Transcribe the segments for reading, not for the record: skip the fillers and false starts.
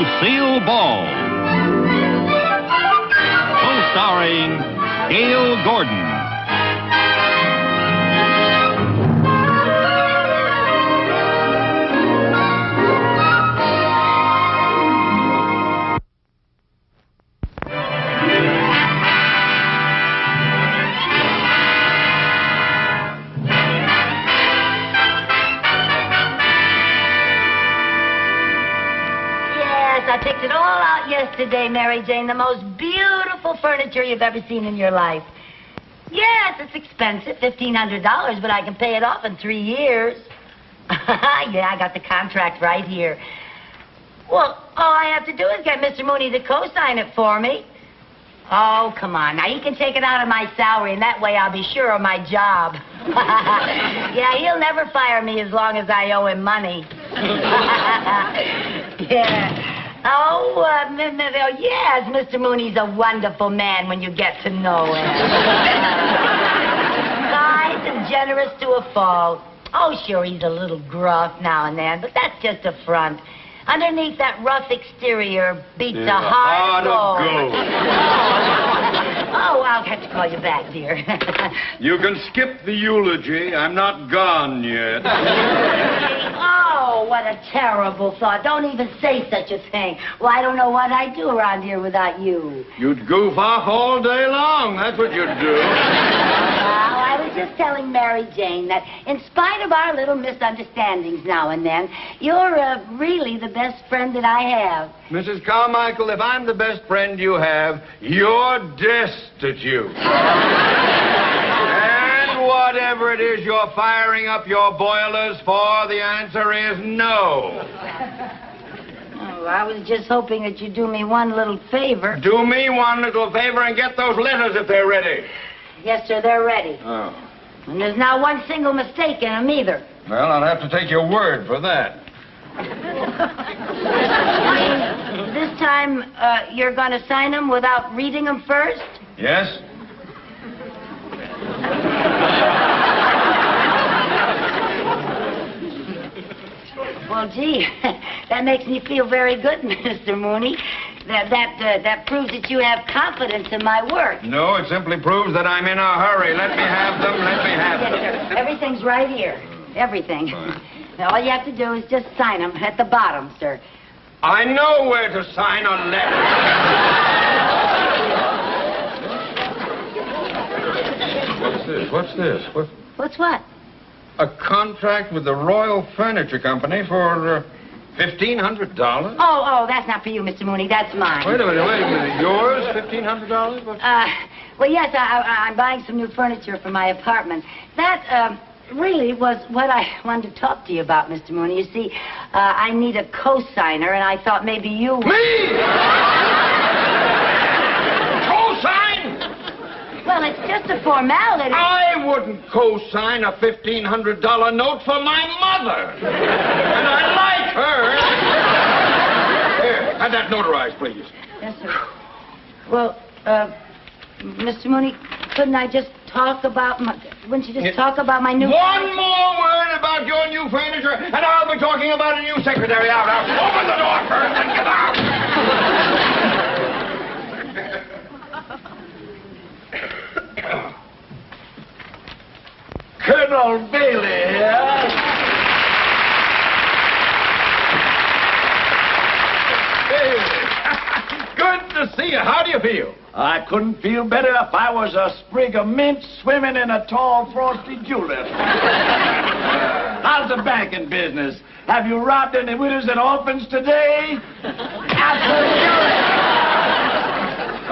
Lucille Ball. Co-starring Gail Gordon. I picked it all out yesterday, Mary Jane. The most beautiful furniture you've ever seen in your life. Yes, it's expensive, $1,500, but I can pay it off in 3 years. Yeah, I got the contract right here. Well, all I have to do is get Mr. Mooney to co-sign it for me. Oh, come on. Now, he can take it out of my salary, and that way I'll be sure of my job. Yeah, he'll never fire me as long as I owe him money. Yeah. Oh, yes, Mr. Mooney's a wonderful man when you get to know him. Kind and generous to a fault. Oh, sure, he's a little gruff now and then, but that's just a front. Underneath that rough exterior beats a heart of gold. Oh, I'll have to call you back, dear. You can skip the eulogy. I'm not gone yet. Oh, what a terrible thought. Don't even say such a thing. Well, I don't know what I'd do around here without you. You'd goof off all day long. That's what you'd do. Well, I was just telling Mary Jane that in spite of our little misunderstandings now and then, you're really the best friend that I have. Mrs. Carmichael, if I'm the best friend you have, you're destitute. And whatever it is you're firing up your boilers for, the answer is no. Oh, I was just hoping that you'd do me one little favor. Do me one little favor and get those letters if they're ready. Yes, sir, they're ready. Oh. And there's not one single mistake in them either. Well, I'll have to take your word for that. This time, you're going to sign them without reading them first? Yes? Well, gee, that makes me feel very good, Mr. Mooney. That proves that you have confidence in my work. No, it simply proves that I'm in a hurry. Let me have them. Let me have them. Yes, sir. Everything's right here. Everything. Fine. Now, all you have to do is just sign them at the bottom, sir. I know where to sign a letter. What's this? What's this? What's what? A contract with the Royal Furniture Company for $1,500? Oh, that's not for you, Mr. Mooney. That's mine. Wait a minute. Yours, $1,500? Well, yes, I'm buying some new furniture for my apartment. That, really was what I wanted to talk to you about, Mr. Mooney. You see, I need a co-signer, and I thought maybe you... Me? Co-sign? Well, it's just a formality. I wouldn't co-sign a $1,500 note for my mother. And I like her. Here, have that notarized, please. Yes, sir. Well, Mr. Mooney, couldn't I just talk about my... Wouldn't you just talk about my new... One more word about your new furniture, and I'll be talking about a new secretary. Out. Open the door first and get out. Colonel Bailey here. Good to see you. How do you feel? I couldn't feel better if I was a sprig of mint swimming in a tall, frosty julep. How's the banking business? Have you robbed any widows and orphans today? Absolutely.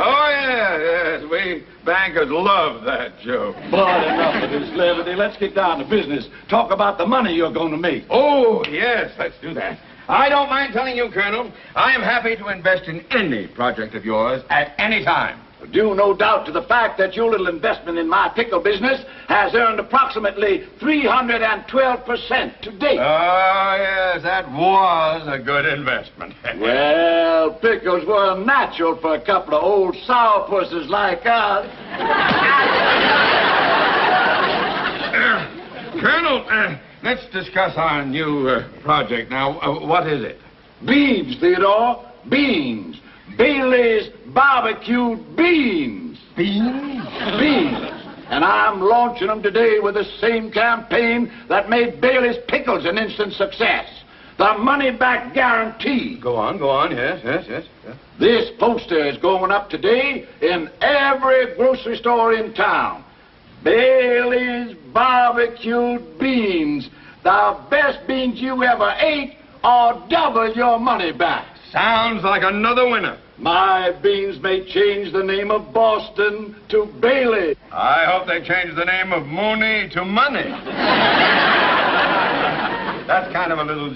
Oh, yes. We bankers love that joke. But enough of this levity. Let's get down to business. Talk about the money you're going to make. Oh, yes, let's do that. I don't mind telling you, Colonel, I am happy to invest in any project of yours at any time. Due no doubt to the fact that your little investment in my pickle business has earned approximately 312% to date. Oh, yes, that was a good investment. Well, pickles were natural for a couple of old sourpusses like us. Colonel, let's discuss our new project now. What is it? Beeves, Theodore. beans. Bailey's barbecued beans. Beans? Beans. And I'm launching them today with the same campaign that made Bailey's pickles an instant success. The money-back guarantee. Go on. Yes. This poster is going up today in every grocery store in town. Bailey's barbecued beans. The best beans you ever ate, or double your money back. Sounds like another winner. My beans may change the name of Boston to Bailey. I hope they change the name of Mooney to Money. That's kind of a little...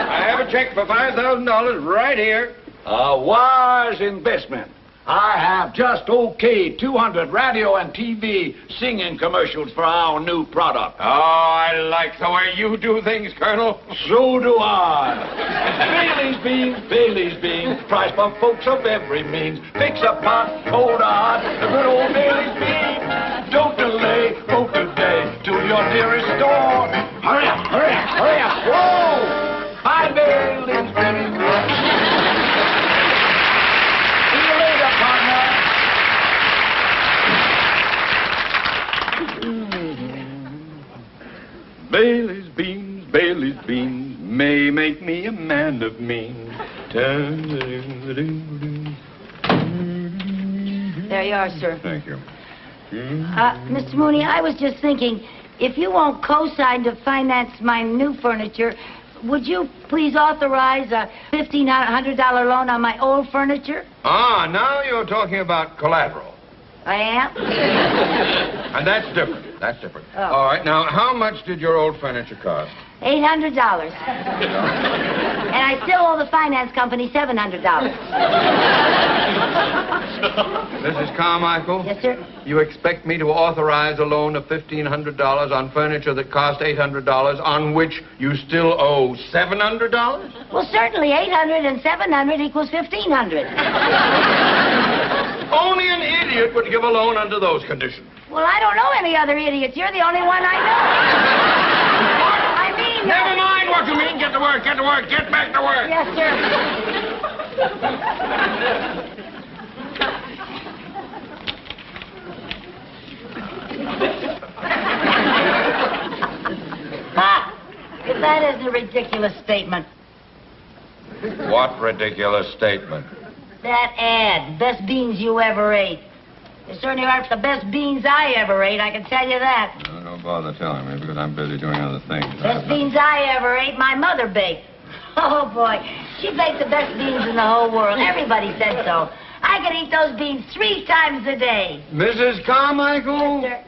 I have a check for $5,000 right here. A wise investment. I have just okayed 200 radio and TV singing commercials for our new product. Oh, I like the way you do things, Colonel. So do I. Bailey's beans, price for folks of every means. Fix a pot, hold on, the good old Bailey's beans. Don't delay, go today to your nearest store. Hurry up. Whoa! Buy Bailey's beans. See you later, partner. Bailey's beans may make me a man of means. There you are, sir. Thank you. Mr. Mooney, I was just thinking, if you won't co-sign to finance my new furniture, would you please authorize a $1,500 loan on my old furniture? Ah, now you're talking about collateral. I am? And that's different. Oh. All right, now, how much did your old furniture cost? $800. And I still owe the finance company $700. Mrs. Carmichael? Yes, sir? You expect me to authorize a loan of $1,500 on furniture that cost $800, on which you still owe $700? Well, certainly 800 and 700 equals 1,500. Only an idiot would give a loan under those conditions. Well, I don't know any other idiots. You're the only one I know. I mean... Never mind what you mean. Get to work. Get back to work. Yes, sir. If that isn't a ridiculous statement. What ridiculous statement? That ad, best beans you ever ate. They certainly aren't the best beans I ever ate, I can tell you that. Don't bother telling me because I'm busy doing other things. Best beans I ever ate, my mother baked. Oh, boy. She baked the best beans in the whole world. Everybody said so. I could eat those beans 3 times a day. Mrs. Carmichael? Yes,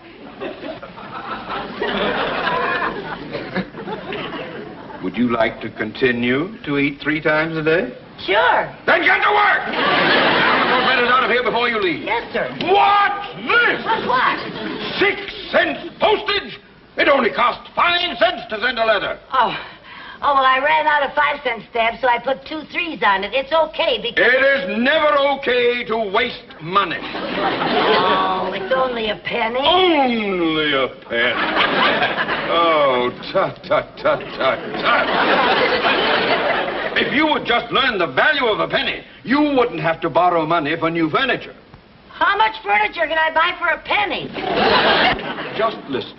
Would you like to continue to eat 3 times a day? sure. Then get to work! Now, get out of here before you leave. Yes, sir. What's this? What? 6 cents postage? It only cost 5 cents to send a letter. Oh, well, I ran out of 5-cent stamps, so I put 2 3s on it. It's okay because... It is never okay to waste money. Oh, it's only a penny. Only a penny. Oh, tut. If you would just learn the value of a penny, you wouldn't have to borrow money for new furniture. How much furniture can I buy for a penny? Just listen.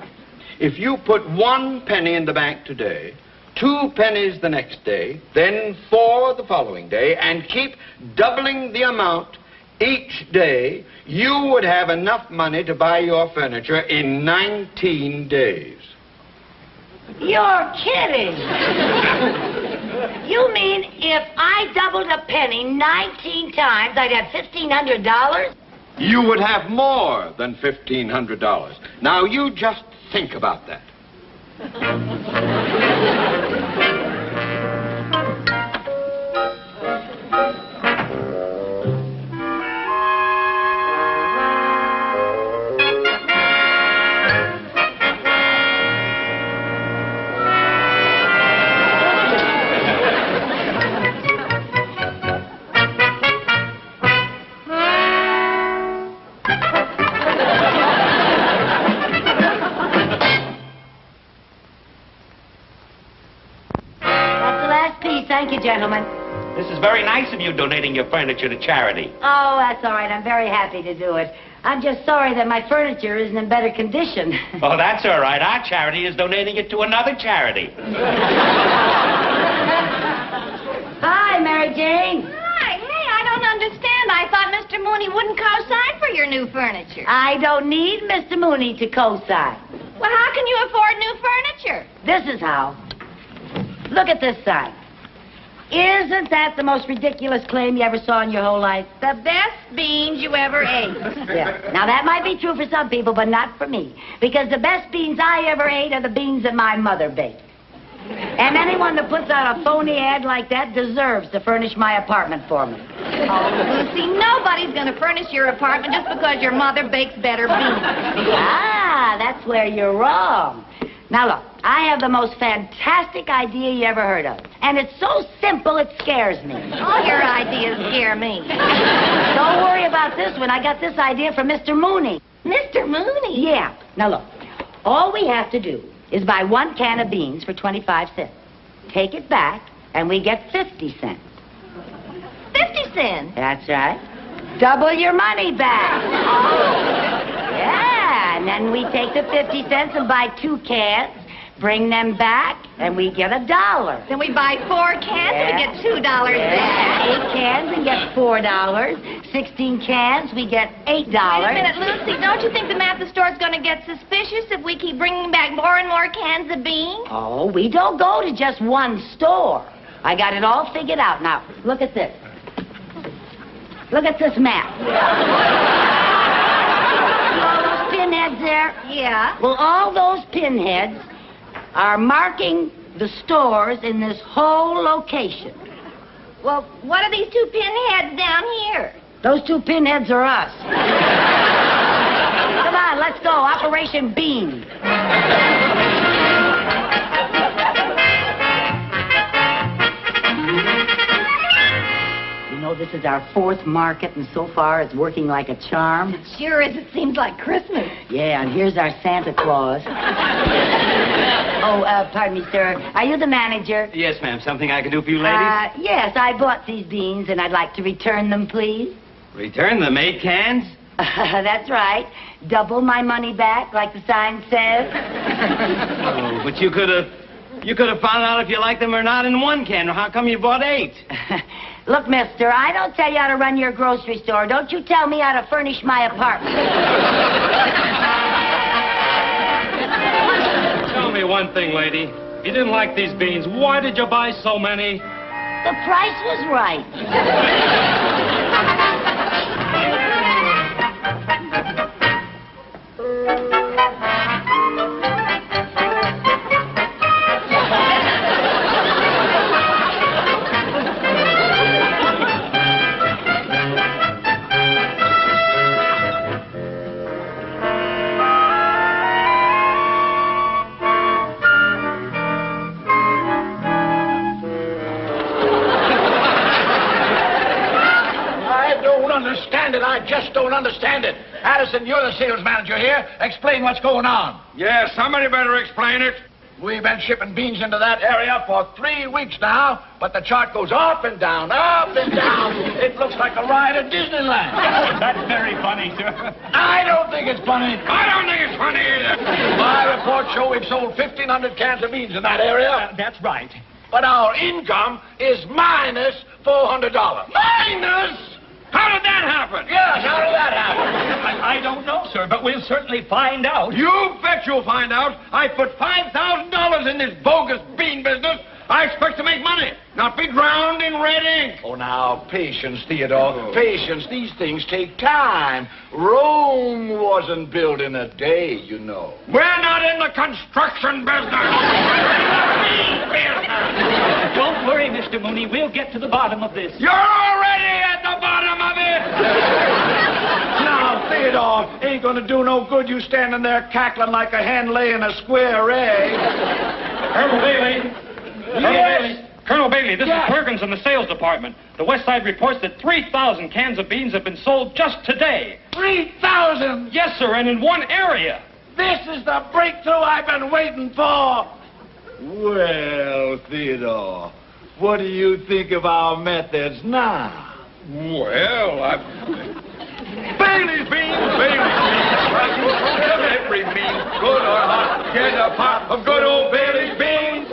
If you put 1 penny in the bank today, 2 pennies the next day, then 4 the following day, and keep doubling the amount each day, you would have enough money to buy your furniture in 19 days. You're kidding. You mean if I doubled a penny 19 times, I'd have $1,500? You would have more than $1,500. Now, you just think about that. Thank you, gentlemen. This is very nice of you donating your furniture to charity. Oh, that's all right. I'm very happy to do it. I'm just sorry that my furniture isn't in better condition. Oh, that's all right. Our charity is donating it to another charity. Hi, Mary Jane. Hi, hey, I don't understand. I thought Mr. Mooney wouldn't co-sign for your new furniture. I don't need Mr. Mooney to co-sign. Well, how can you afford new furniture? This is how. Look at this sign. Isn't that the most ridiculous claim you ever saw in your whole life? The best beans you ever ate. Yeah. Now, that might be true for some people, but not for me. Because the best beans I ever ate are the beans that my mother baked. And anyone that puts out a phony ad like that deserves to furnish my apartment for me. Oh, Lucy, nobody's going to furnish your apartment just because your mother bakes better beans. Ah, that's where you're wrong. Now, look, I have the most fantastic idea you ever heard of. And it's so simple it scares me. All your ideas scare me. Don't worry about this one. I got this idea from Mr. Mooney. Mr. Mooney? Yeah. Now, look, all we have to do is buy 1 can of beans for 25 cents. Take it back, and we get 50 cents. 50 cents? That's right. Double your money back. Yeah, and then we take the 50 cents and buy 2 cans, bring them back, and we get $1. Then we buy 4 cans and we get $2 back. 8 cans and get $4. 16 cans, we get $8. Wait a minute, Lucy. Don't you think the math store's going to get suspicious if we keep bringing back more and more cans of beans? Oh, we don't go to just one store. I got it all figured out. Now, look at this. Look at this map. See all those pinheads there? Yeah. Well, all those pinheads are marking the stores in this whole location. Well, what are these 2 pinheads down here? Those 2 pinheads are us. Come on, let's go. Operation Bean. You know, this is our 4th market, and so far it's working like a charm. It sure is. It seems like Christmas. Yeah, and here's our Santa Claus. Oh, pardon me, sir. Are you the manager? Yes, ma'am. Something I can do for you ladies? Yes, I bought these beans, and I'd like to return them, please. Return them 8 cans? That's right. Double my money back, like the sign says. Oh, but you could have found out if you liked them or not in 1 can. How come you bought 8? Look, mister, I don't tell you how to run your grocery store. Don't you tell me how to furnish my apartment. Tell me one thing, lady. If you didn't like these beans, why did you buy so many? The price was right. I just don't understand it. Addison, you're the sales manager here. Explain what's going on. Yes, somebody better explain it. We've been shipping beans into that area for 3 weeks now, but the chart goes up and down, up and down. It looks like a ride at Disneyland. That's very funny, sir. I don't think it's funny. I don't think it's funny either. My reports show we've sold 1,500 cans of beans in that area. That's right. But our income is minus $400. Minus? How did that happen? Yes, how did that happen? I don't know, sir, but we'll certainly find out. You bet you'll find out. I put $5,000 in this bogus bean business. I expect to make money, not be drowned in red ink. Oh, now, patience, Theodore. Patience. These things take time. Rome wasn't built in a day, you know. We're not in the construction business. Bean business. Don't worry, Mr. Mooney. We'll get to the bottom of this. You're already at the bottom of it. Now, Theodore, ain't gonna do no good you standing there cackling like a hen laying a square egg. Colonel Bailey. Yes. Colonel Bailey, this Yes. is Perkins in the sales department. The West Side reports that 3,000 cans of beans have been sold just today. 3,000! Yes, sir, and in one area. This is the breakthrough I've been waiting for. Well, Theodore, What do you think of our methods now? Well, Bailey's beans, Bailey's beans. Right, you fruit of every means, good or hot, get a pot of good old Bailey's beans.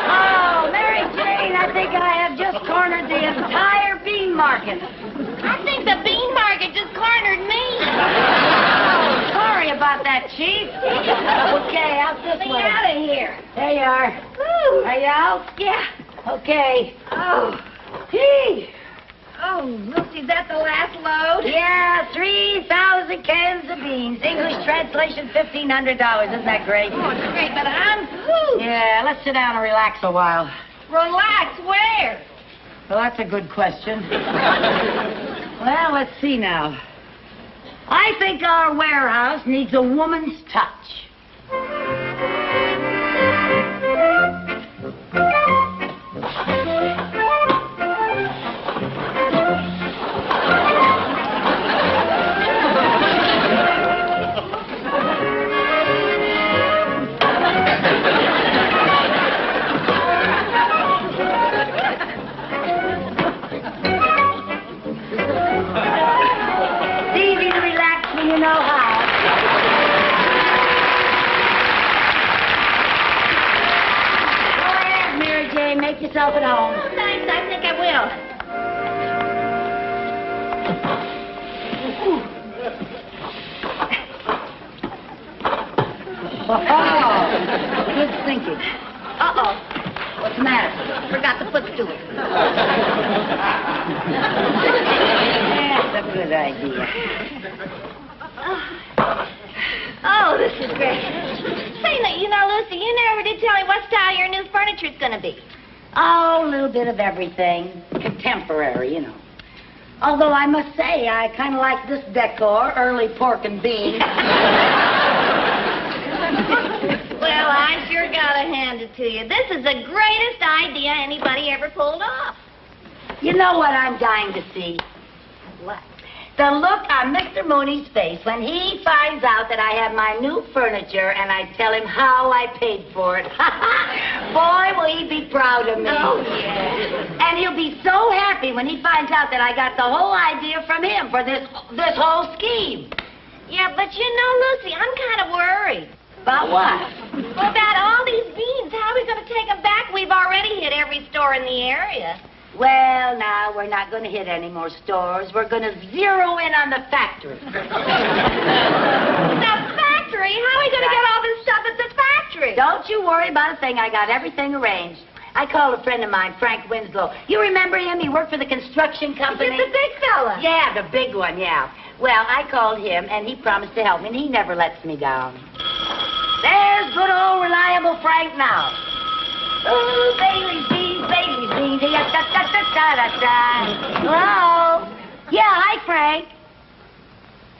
Oh, Mary Jane, I think I have just cornered the entire bean market. I think the bean market just cornered me. Oh, sorry about that, Chief. Okay, out this Get way. out of here. There you are. Woo. Are you out? Yeah. Okay. Oh. Gee. Oh, Lucy, is that the last load? Yeah, 3,000 cans of beans. English translation, $1,500. Isn't that great? Oh, it's great, but I'm pooped. Yeah, let's sit down and relax a while. Relax, where? Well, that's a good question. Well, let's see now. I think our warehouse needs a woman's touch. It's easy to relax when you know how. Go ahead, Mary Jane. Make yourself at home. Thanks, I think I will. Oh, good thinking. Uh-oh. What's the matter? Forgot the footstool. That's a good idea. Oh, this is great. Say, you know, Lucy, you never did tell me what style your new furniture's going to be. Oh, a little bit of everything. Contemporary, you know. Although I must say, I kind of like this decor, early pork and beans. Well, I sure gotta hand it to you. This is the greatest idea anybody ever pulled off. You know what I'm dying to see? What? The look on Mr. Mooney's face when he finds out that I have my new furniture and I tell him how I paid for it. Boy, will he be proud of me. Oh, yeah. And he'll be so happy when he finds out that I got the whole idea from him for this whole scheme. Yeah, but you know, Lucy, I'm kind of worried. About what? Well, about all these beans. How are we going to take them back? We've already hit every store in the area. Well, now, we're not going to hit any more stores. We're going to zero in on the factory. The factory? How are we going to get all this stuff at the factory? Don't you worry about a thing. I got everything arranged. I called a friend of mine, Frank Winslow. You remember him? He worked for the construction company. He's the big fella. Yeah, the big one, yeah. Well, I called him, and he promised to help me, and he never lets me down. There's good old reliable Frank now. Oh, Bailey's beans, Bailey's beans. Da-da-da-da-da-da. Hello? Yeah, hi, Frank.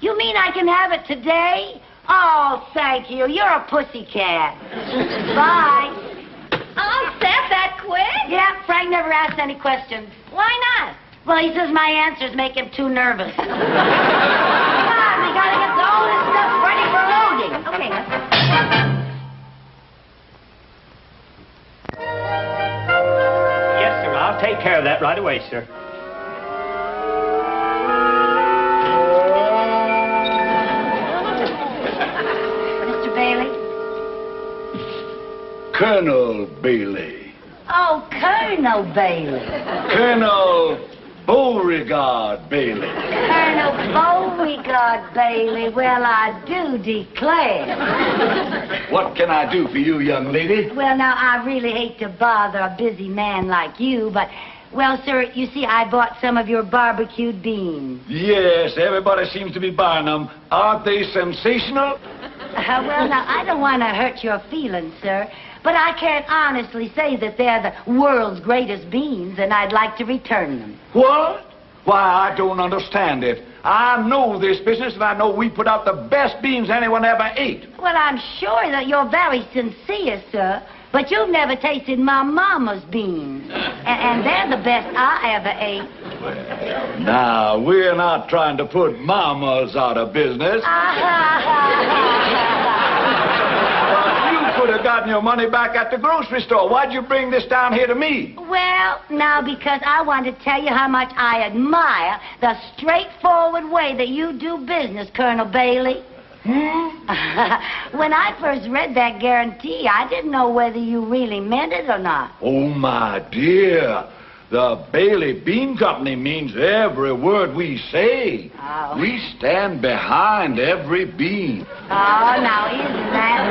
You mean I can have it today? Oh, thank you. You're a pussycat. Bye. Oh, Seth, that quick? Yeah, Frank never asked any questions. Why not? Well, he says my answers make him too nervous. Come on, we gotta get all this stuff ready for loading. Okay, Yes, sir. I'll take care of that right away, sir. Mr. Bailey? Colonel Bailey. Oh, Colonel Bailey. Colonel Beauregard Bailey. Colonel Beauregard Bailey. Well, I do declare. What can I do for you, young lady? Well, now, I really hate to bother a busy man like you, but, well, sir, you see, I bought some of your barbecued beans. Yes, everybody seems to be buying them. Aren't they sensational? Well, now, I don't want to hurt your feelings, sir, but I can't honestly say that they're the world's greatest beans, and I'd like to return them. What? Why, I don't understand it. I know this business, and I know we put out the best beans anyone ever ate. Well, I'm sure that you're very sincere, sir, but you've never tasted my mama's beans, and they're the best I ever ate. Now, we're not trying to put mamas out of business. You could have gotten your money back at the grocery store. Why'd you bring this down here to me? Well, now, because I want to tell you how much I admire the straightforward way that you do business, Colonel Bailey. When I first read that guarantee, I didn't know whether you really meant it or not. Oh, my dear. The Bailey Bean Company means every word we say. Oh. We stand behind every bean. Oh, now, isn't that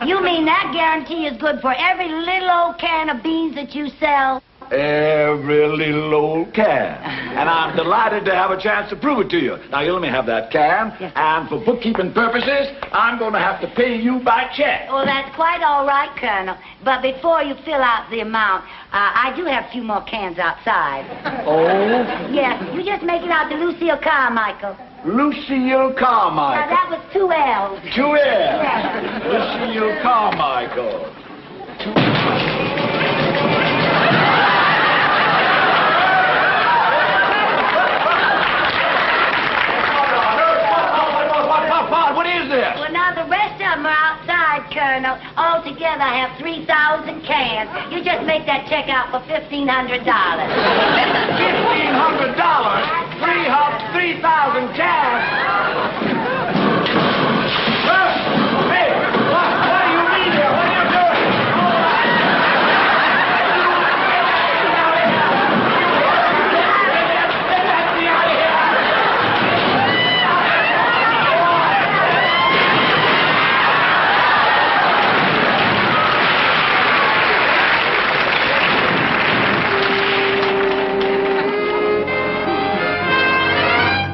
nice? You mean that guarantee is good for every little old can of beans that you sell? Every little old can. And I'm delighted to have a chance to prove it to you. Now, you let me have that can. Yes. And for bookkeeping purposes, I'm going to have to pay you by check. Well, that's quite all right, Colonel. But before you fill out the amount, I do have a few more cans outside. Oh? Yes, you just make it out to Lucille Carmichael. Lucille Carmichael. Now, that was 2 L's. 2 L's. Yes. Lucille Carmichael. What is this? Well, now, the rest of them are outside, Colonel. Altogether, I have 3,000 cans. You just make that check out for $1,500. $1,500? 3,000 cans? Hey, what do you mean here? What are you doing? Get me out of here!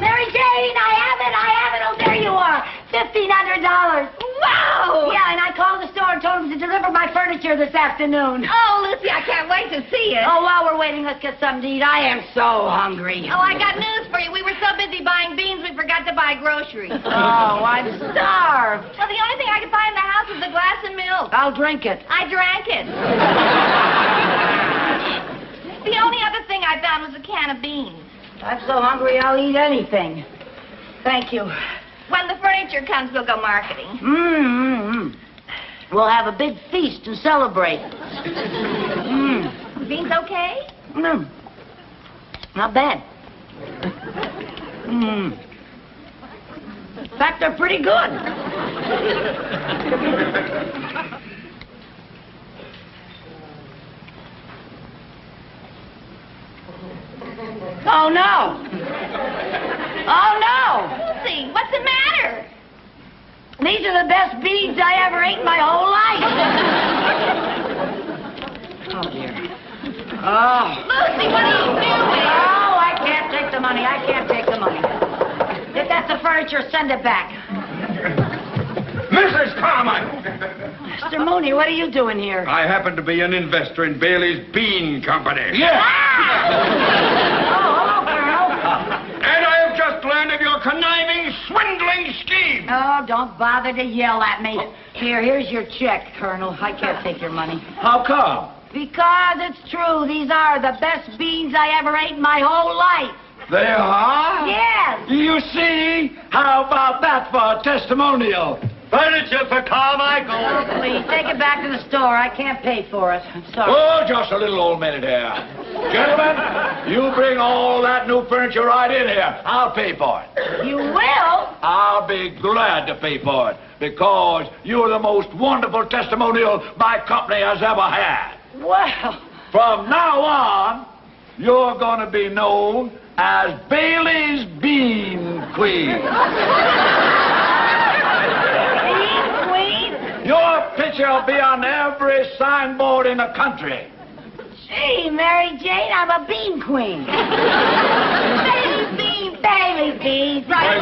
Mary Jane, I have it. Oh, there you are. $1,500. Wow! Yeah, and I called the store and told them to deliver my furniture this afternoon. Oh, Lucy, I can't wait to see it. Oh, while we're waiting, let's get something to eat. I am so hungry. Oh, I got news for you. We were so busy buying beans, we forgot to buy groceries. Oh, I'm starved. Well, the only thing I could find in the house was a glass of milk. I'll drink it. I drank it. The only other thing I found was a can of beans. I'm so hungry I'll eat anything. Thank you. When the furniture comes, we'll go marketing. Mm-hmm. We'll have a big feast and celebrate. Beans okay? Not bad. In fact, they're pretty good. Oh, no. Oh, no. Lucy, what's the matter? These are the best beans I ever ate in my whole life. Oh, dear. Oh. Lucy, what are you doing? Oh, I can't take the money. If that's the furniture, send it back. Mrs. Carmichael! Mr. Mooney, what are you doing here? I happen to be an investor in Bailey's Bean Company. Yeah. Oh, hello, Colonel. And I have just learned of your conniving, swindling scheme. Oh, don't bother to yell at me. Here's your check, Colonel. I can't take your money. How come? Because it's true. These are the best beans I ever ate in my whole life. They are? Yes. You see? How about that for a testimonial? Furniture for Carmichael. Oh, please, take it back to the store. I can't pay for it. I'm sorry. Oh, just a little old minute here. Gentlemen, you bring all that new furniture right in here. I'll pay for it. You will? I'll be glad to pay for it because you're the most wonderful testimonial my company has ever had. Well. From now on, you're going to be known as Bailey's Bean Queen. Bean Queen? Your picture will be on every signboard in the country. Gee, Mary Jane, I'm a bean queen. Baby bean, baby bean. Right,